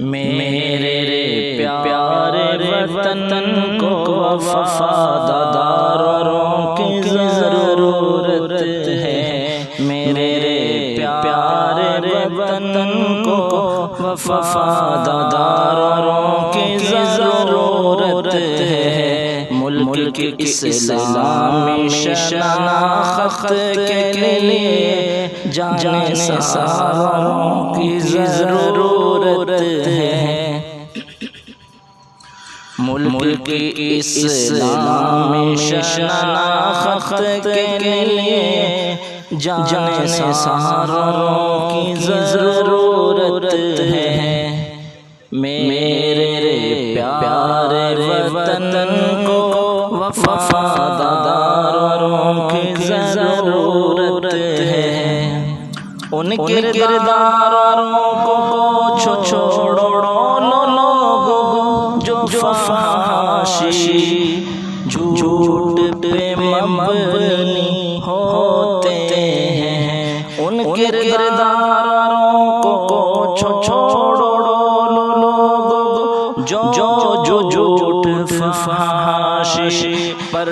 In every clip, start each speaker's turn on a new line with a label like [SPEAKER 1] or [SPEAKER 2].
[SPEAKER 1] मेरे प्यारे वतन को वफादारों की ज़रूरत है। मेरे प्यारे वतन को वफादारों की ज़रूरत है। मुल्क इस्लामी शनाख्त के लिए जानसारों की ज़रूरत है। मुल्क इस्लामी शनाख्त के लिए जानसारों की ज़रूरत है। मेरे प्यारे वतन को वफादारों की ज़रूरत है। उनके किरदारों को छोड़ो लोगों जो फहाशी झूठ पे मबनी होते हैं। उनके किरदारों को छोड़ो लोगों जो झूठ फहाशी पर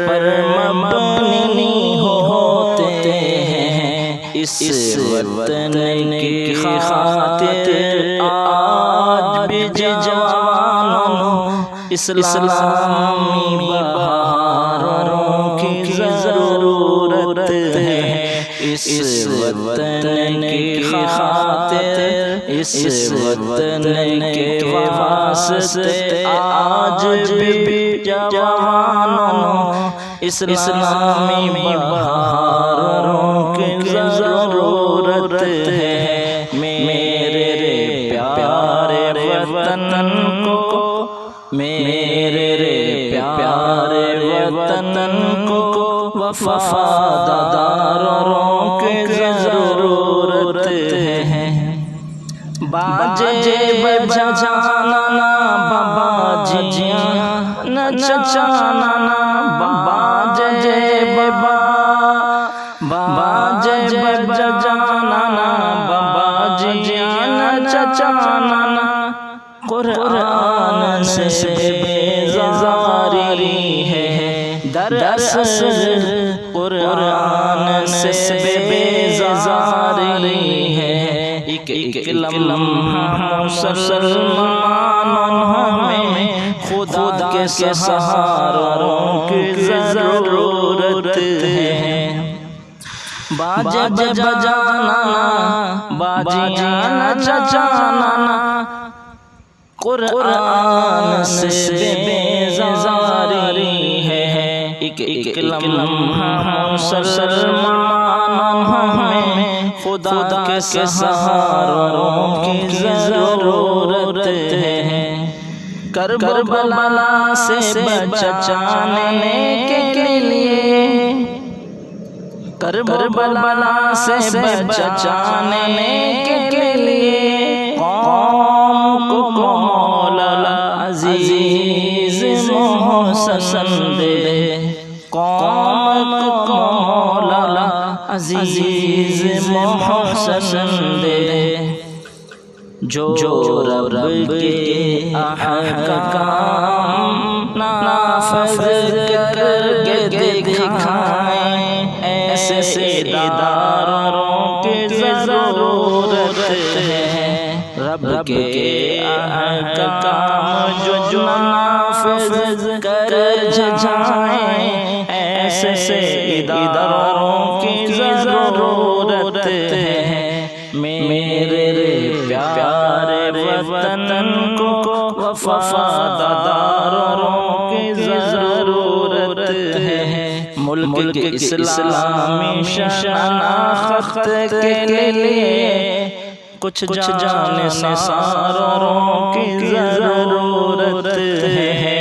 [SPEAKER 1] मबनी होते हैं। इस वतन की खातिर आज भी जवानों इस्लामी बहारों की ज़रूरत है। इस वतन की खातिर इस वतन के वास्ते आज भी जवानों इस्लामी बहारों की ज़रूरत है। मेरे प्यारे वतन को मेरे प्यारे वतन को वफादारों की ज़रूरत है। बाजे बजाना बाबाजियाँ नचाना बाजे बजाना बाबाजियाँ नचाना कुरान से बेज़ारी है। दरअसल कुरान से बेज़ारी है। एक लम्हा मुसलमानों में खुदा के सहारों की ज़रूरत है। बाजे बजाना बाजियाँ नचाना कुरान से बेज़ारी है। एक लम्हा मुसलमानों में खुदा के सहारों की ज़रूरत है। करबला से बचाने के लिए करबला से बचाने के लिए कौम को मौला अज़ीज़ मोहसन दे। कौम को मौला अज़ीज़ मोहसन दे। जो रब के अहकाम नाफ़िज़ करके दिखाएं, ऐसे इदारों की ज़रूरत है। रब के अहकाम जो नाफ़िज़ कर जाएं, ऐसे इदारों की ज़रूरत है। मेरे प्यारे वतन को वफादारों की ज़रूरत है। मुल्क इस्लामी शनाख्त के लिए कुछ जानसारों की ज़रूरत है।